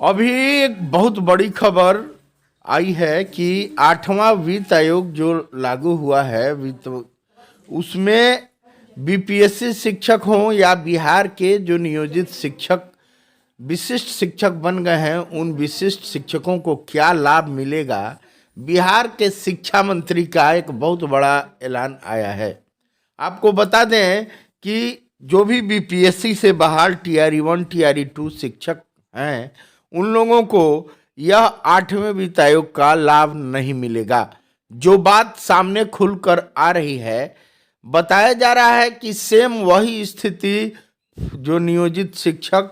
अभी एक बहुत बड़ी खबर आई है कि 8वां वित्त आयोग जो लागू हुआ है वित्त उसमें बीपीएससी शिक्षक हों या बिहार के जो नियोजित शिक्षक विशिष्ट शिक्षक बन गए हैं उन विशिष्ट शिक्षकों को क्या लाभ मिलेगा। बिहार के शिक्षा मंत्री का एक बहुत बड़ा ऐलान आया है। आपको बता दें कि जो भी बीपीएससी से बहाल टीआरई 1 टीआरई 2 शिक्षक हैं उन लोगों को यह 8वें वित्त आयोग का लाभ नहीं मिलेगा। जो बात सामने खुलकर आ रही है, बताया जा रहा है कि सेम वही स्थिति जो नियोजित शिक्षक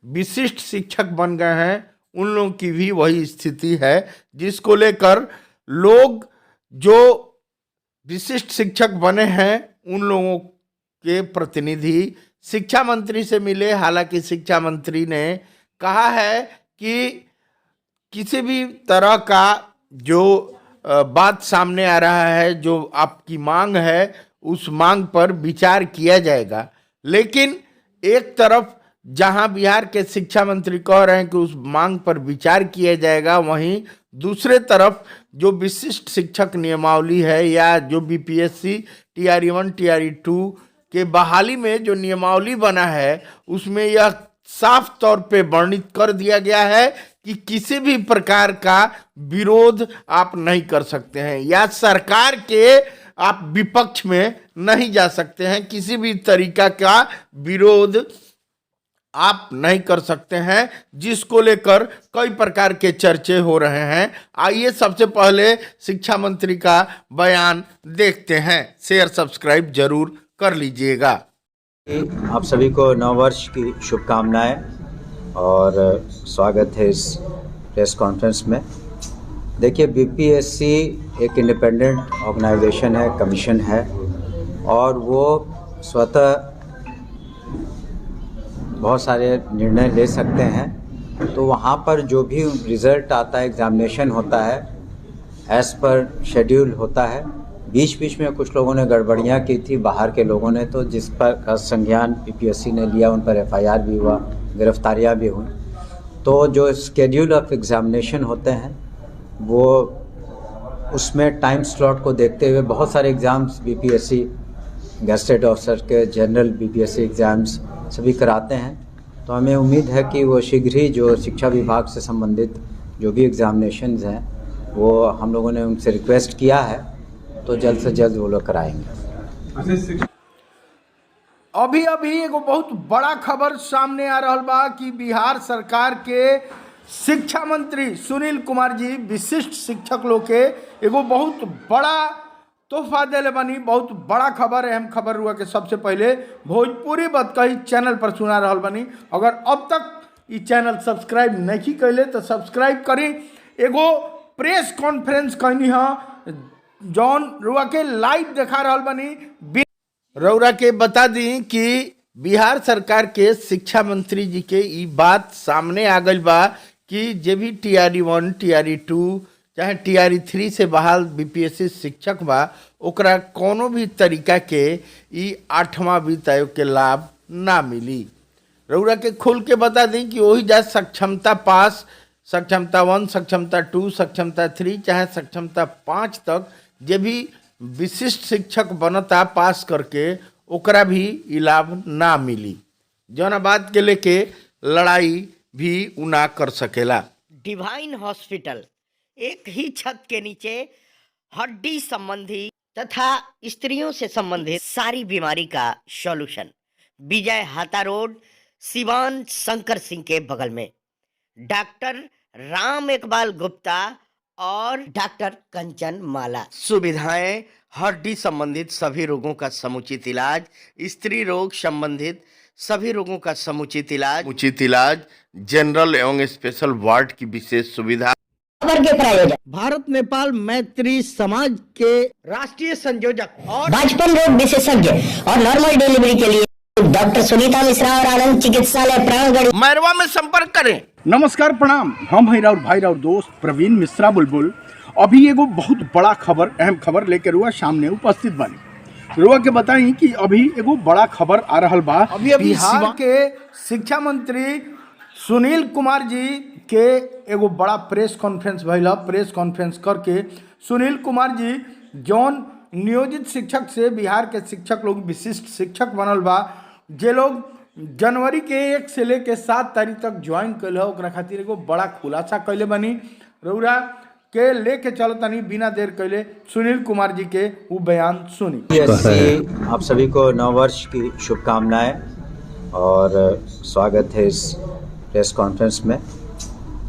विशिष्ट शिक्षक बन गए हैं उन लोगों की भी वही स्थिति है, जिसको लेकर लोग जो विशिष्ट शिक्षक बने हैं उन लोगों के प्रतिनिधि शिक्षा मंत्री से मिले। हालांकि शिक्षा मंत्री ने कहा है कि किसी भी तरह का जो बात सामने आ रहा है, जो आपकी मांग है उस मांग पर विचार किया जाएगा। लेकिन एक तरफ जहां बिहार के शिक्षा मंत्री कह रहे हैं कि उस मांग पर विचार किया जाएगा, वहीं दूसरे तरफ जो विशिष्ट शिक्षक नियमावली है या जो बीपीएससी टीआरई 1 टीआरई 2 के बहाली में जो नियमावली बना है उसमें यह साफ तौर पे वर्णित कर दिया गया है कि किसी भी प्रकार का विरोध आप नहीं कर सकते हैं या सरकार के आप विपक्ष में नहीं जा सकते हैं। किसी भी तरीका का विरोध आप नहीं कर सकते हैं, जिसको लेकर कई प्रकार के चर्चे हो रहे हैं। आइए सबसे पहले शिक्षा मंत्री का बयान देखते हैं। शेयर सब्सक्राइब जरूर कर लीजिएगा। आप सभी को नववर्ष की शुभकामनाएं और स्वागत है इस प्रेस कॉन्फ्रेंस में। देखिए, बीपीएससी एक इंडिपेंडेंट ऑर्गेनाइजेशन है, कमीशन है और वो स्वतः बहुत सारे निर्णय ले सकते हैं। तो वहाँ पर जो भी रिज़ल्ट आता है, एग्ज़ामिनेशन होता है, एज़ पर शेड्यूल होता है। बीच बीच में कुछ लोगों ने गड़बड़ियाँ की थी, बाहर के लोगों ने, तो जिस पर संज्ञान बीपीएससी ने लिया, उन पर एफआईआर भी हुआ, गिरफ्तारियाँ भी हुई। तो जो शेड्यूल ऑफ एग्ज़ामिनेशन होते हैं वो उसमें टाइम स्लॉट को देखते हुए बहुत सारे एग्ज़ाम्स बीपीएससी गेस्टेड ऑफिसर के जनरल बीपीएससी एग्ज़ाम्स सभी कराते हैं। तो हमें उम्मीद है कि वो शीघ्र ही जो शिक्षा विभाग से संबंधित जो भी एग्ज़ामिनेशंस हैं वो हम लोगों ने उनसे रिक्वेस्ट किया है, तो जल्द से जल्द वो लोग कराएंगे। अभी एगो बहुत बड़ा खबर सामने आ रहा बा कि बिहार सरकार के शिक्षा मंत्री सुनील कुमार जी विशिष्ट शिक्षक लोग के एगो बहुत बड़ा तोहफा दिले बनी। बहुत बड़ा खबर, अहम खबर हुआ कि सबसे पहले भोजपुरी बतकही चैनल पर सुना रहा बनी। अगर अब तक ये चैनल सब्सक्राइब नहीं कैले तो सब्सक्राइब करी। एगो प्रेस कॉन्फ्रेंस कहनी है जौन रुआ के लाइव देखा रहा बनी। रउरा के बता दी कि बिहार सरकार के शिक्षा मंत्री जी के ये बात सामने आ गई बा कि जे भी टीआरई 1 टीआरई 2 चाहे टीआरई 3 से बहाल बीपीएससी शिक्षक बा ओकरा कोनो भी तरीका के ई 8वां वित्त आयोग के लाभ ना मिली। रउरा के खोल के बता दी कि वही जा सक्षमता पास, सक्षमता 1, सक्षमता 2, सक्षमता 3 चाहे सक्षमता 5 तक जे भी विशिष्ट शिक्षक बनता पास करके ओकरा भी ई लाभ ना मिली। जौन बात के लेके लड़ाई भी उना कर सकेला। डिवाइन हॉस्पिटल एक ही छत के नीचे हड्डी संबंधी तथा स्त्रियों से संबंधित सारी बीमारी का सॉल्यूशन। विजय हाता रोड, सिवान शंकर सिंह के बगल में। डॉक्टर राम इकबाल गुप्ता और डॉक्टर कंचन माला। सुविधाएं: हड्डी संबंधित सभी रोगों का समुचित इलाज, स्त्री रोग संबंधित सभी रोगों का समुचित इलाज, जनरल एवं स्पेशल वार्ड की विशेष सुविधा। भारत नेपाल मैत्री समाज के राष्ट्रीय संयोजक और बाजपन रोग विशेषज्ञ और नॉर्मल डिलीवरी के लिए डॉक्टर सुनीता मिश्रा और आनंद चिकित्सालय प्राणगढ़ मैरवा में संपर्क करें। नमस्कार, प्रणाम। हम भाई राउर दोस्त प्रवीण मिश्रा बुलबुल अभी एगो बहुत बड़ा खबर, अहम खबर लेकर रुआ सामने उपस्थित बनी। रुआ के बताई कि अभी एगो बड़ा खबर आ रहा बा। अभी बिहार के शिक्षा मंत्री सुनील कुमार जी के एगो बड़ा प्रेस कॉन्फ्रेंस भइला। प्रेस कॉन्फ्रेंस करके सुनील कुमार जी जौन नियोजित शिक्षक से बिहार के शिक्षक लोग विशिष्ट शिक्षक बनल बा, जे लोग जनवरी के 1 से लेके 7 तारीख तक ज्वाइन कैल है, ओकरा खातिर एगो बड़ा खुलासा कैले बनी। रउरा के लेके चल तनी बिना देर कैले सुनील कुमार जी के वो बयान सुनी। आप सभी को नववर्ष की शुभकामनाएं और स्वागत है इस प्रेस कॉन्फ्रेंस में।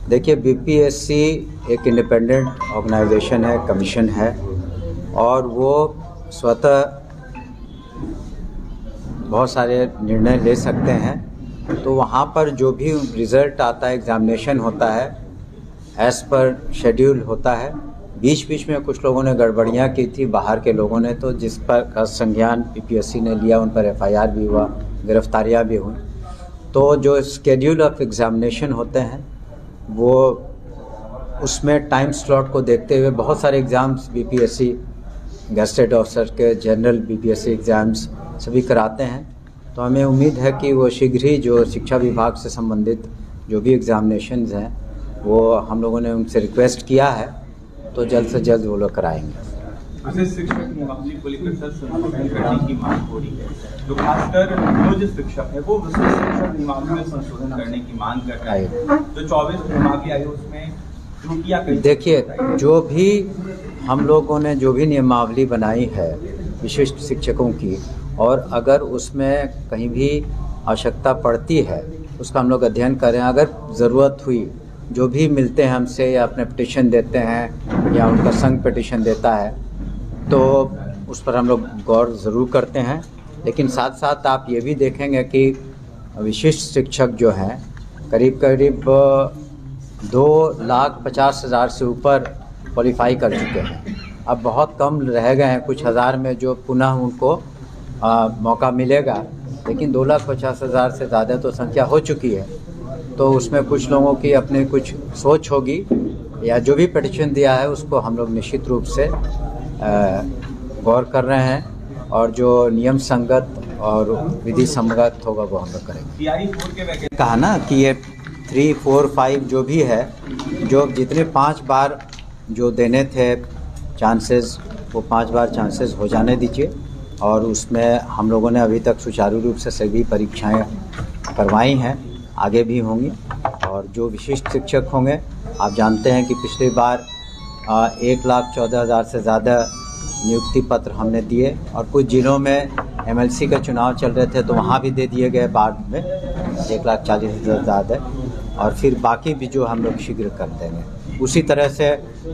देखिए, बीपीएससी एक इंडिपेंडेंट ऑर्गेनाइजेशन है, कमीशन है, और वो स्वतः बहुत सारे निर्णय ले सकते हैं। तो वहाँ पर जो भी रिज़ल्ट आता है, एग्ज़ामिनेशन होता है, एज़ पर शेड्यूल होता है। बीच बीच में कुछ लोगों ने गड़बड़ियाँ की थी, बाहर के लोगों ने, तो जिस पर संज्ञान बीपीएससी ने लिया, उन पर एफआईआर भी हुआ, गिरफ्तारियाँ भी हुई। तो जो शेड्यूल ऑफ एग्ज़ामिनेशन होते हैं वो उसमें टाइम स्लॉट को देखते हुए बहुत सारे एग्ज़ाम्स बीपीएससी गेस्टेड ऑफिसर के, जनरल बीपीएससी एग्ज़ाम्स सभी कराते हैं। तो हमें उम्मीद है कि वो शीघ्र ही जो शिक्षा विभाग से संबंधित जो भी एग्ज़ामिनेशंस हैं वो हम लोगों ने उनसे रिक्वेस्ट किया है, तो जल्द से जल्द वो लोग कराएंगे। शिक्षक मुआवजे को लेकर संशोधन करने की मांग हो रही है, तो खासकर नियोजित शिक्षक है वो विशेष शिक्षक नियमावली में संशोधन करने की मांग कर रहा है। तो 24 नियमावली आई उसमें त्रुटियां। देखिए, जो भी हम लोगों ने जो भी नियमावली बनाई है विशिष्ट शिक्षकों की, और अगर उसमें कहीं भी आवश्यकता पड़ती है उसका हम लोग अध्ययन करें। अगर ज़रूरत हुई, जो भी मिलते हैं हमसे या अपने पिटिशन देते हैं या उनका संघ पिटिशन देता है, तो उस पर हम लोग गौर ज़रूर करते हैं। लेकिन साथ साथ आप ये भी देखेंगे कि विशिष्ट शिक्षक जो हैं करीब 2,50,000 से ऊपर क्वालिफाई कर चुके हैं। अब बहुत कम रह गए हैं, कुछ हज़ार में जो पुनः उनको मौका मिलेगा, लेकिन 2,50,000 से ज़्यादा तो संख्या हो चुकी है। तो उसमें कुछ लोगों की अपनी कुछ सोच होगी, या जो भी पिटिशन दिया है उसको हम लोग निश्चित रूप से गौर कर रहे हैं, और जो नियम संगत और विधि संगत होगा वो हम लोग करेंगे। कहा ना कि ये 3, 4, 5 जो भी है, जो जितने 5 बार जो देने थे चांसेस, वो 5 बार चांसेस हो जाने दीजिए। और उसमें हम लोगों ने अभी तक सुचारू रूप से सभी परीक्षाएं करवाई हैं, आगे भी होंगी। और जो विशिष्ट शिक्षक होंगे, आप जानते हैं कि पिछली बार 1,14,000 से ज़्यादा नियुक्ति पत्र हमने दिए, और कुछ जिलों में एमएलसी का चुनाव चल रहे थे तो वहाँ भी दे दिए गए बाद में 1,40,000 ज़्यादा, और फिर बाकी भी जो हम लोग शीघ्र कर देंगे। उसी तरह से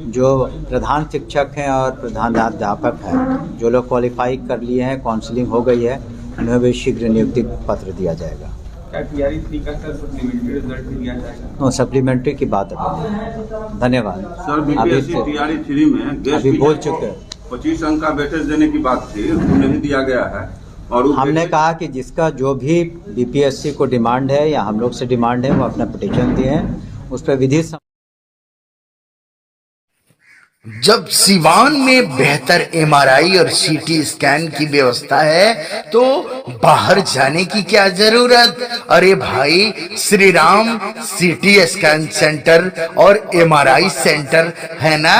जो प्रधान शिक्षक हैं और प्रधानाध्यापक हैं, जो लोग क्वालिफाई कर लिए हैं, काउंसलिंग हो गई है, उन्हें भी शीघ्र नियुक्ति पत्र दिया जाएगा। सप्लीमेंट्री रिजल्ट भी दिया जाएगा? सप्लीमेंट्री की बात है। धन्यवाद सर, बीपीएससी टीआरई 3 में अभी बोल चुके हैं। 25 अंक का वेटेज देने की बात थी, वो नहीं दिया गया है। और हमने कहा कि जिसका जो भी बीपीएससी को डिमांड है या हम लोग से डिमांड है, वो अपना पिटीशन दिए हैं, उस पर विधि। जब सिवान में बेहतर एमआरआई और सीटी स्कैन की व्यवस्था है तो बाहर जाने की क्या जरूरत। अरे भाई, Shri Ram CT scan centre और एमआरआई सेंटर है ना,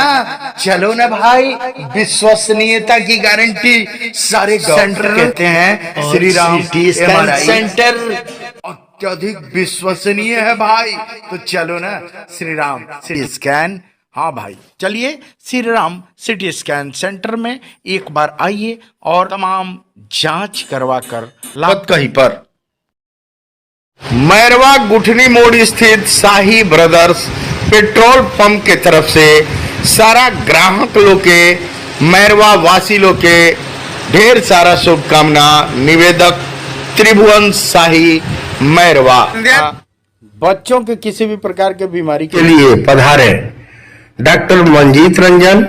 चलो ना भाई। विश्वसनीयता की गारंटी सारे सेंटर कहते हैं। Shri Ram CT scan centre अत्यधिक विश्वसनीय है भाई, तो चलो ना श्री राम सीटी स्कैन। हाँ भाई, चलिए Shri Ram CT scan centre में एक बार आइए और तमाम जांच करवा कर लाभ कहीं पर। मैरवा गुठनी मोड़ स्थित शाही ब्रदर्स पेट्रोल पंप के तरफ से सारा ग्राहक लोग के, मैरवा वासी लोग के ढेर सारा शुभकामना। निवेदक त्रिभुवन शाही, मैरवा। बच्चों के किसी भी प्रकार के बीमारी के लिए पधारे डॉक्टर मंजीत रंजन,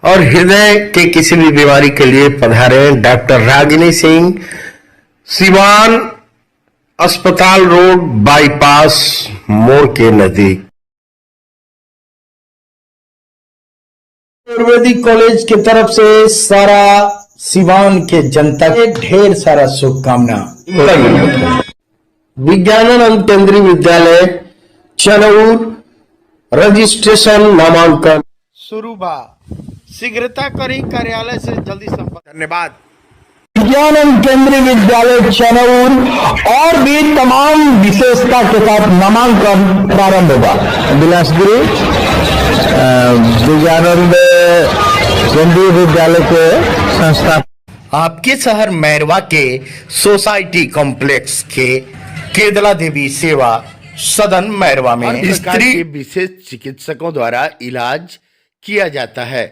और हृदय के किसी भी बीमारी के लिए पधारे डॉक्टर रागिनी सिंह, सिवान अस्पताल रोड बाईपास मोड़ के नजदीक। आयुर्वेदिक कॉलेज की तरफ से सारा सिवान के जनता के ढेर सारा शुभकामना। विज्ञानानंद केंद्रीय विद्यालय चनौर रजिस्ट्रेशन नामांकन शुरू बा। शीघ्रता करी, कार्यालय से जल्दी संपर्क। धन्यवाद। विज्ञान केंद्रीय विद्यालय चनौर और भी तमाम विशेषता के साथ नामांकन प्रारंभ होगा। बिलासपुरी विज्ञानंद केंद्रीय विद्यालय के संस्था आपके शहर मैरवा के सोसाइटी कॉम्प्लेक्स के केदला देवी सेवा सदन मैरवा में स्त्री के विशेष चिकित्सकों द्वारा इलाज किया जाता है।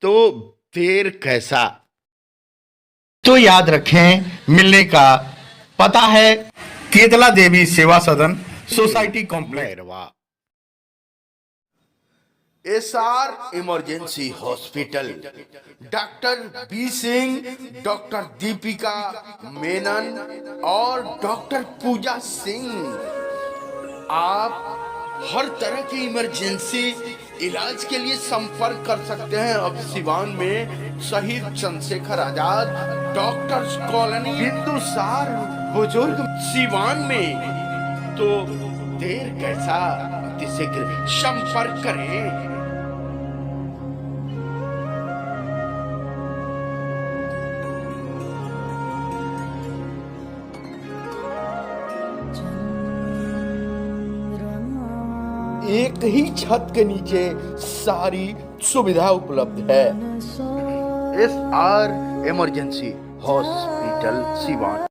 तो देर कैसा? तो याद रखें, मिलने का पता है केदला Devi Seva Sadan society complex Mairwa. SR emergency hospital, doctor B Singh, doctor Deepika Menon और डॉक्टर पूजा सिंह, आप हर तरह की इमरजेंसी इलाज के लिए संपर्क कर सकते हैं। अब सिवान में शहीद चंद्रशेखर आजाद डॉक्टर्स कॉलोनी बिंदुसार बुजुर्ग सिवान में। तो देर कैसा, शीघ्र संपर्क करें। एक ही छत के नीचे सारी सुविधा उपलब्ध है। SR emergency hospital Siwan.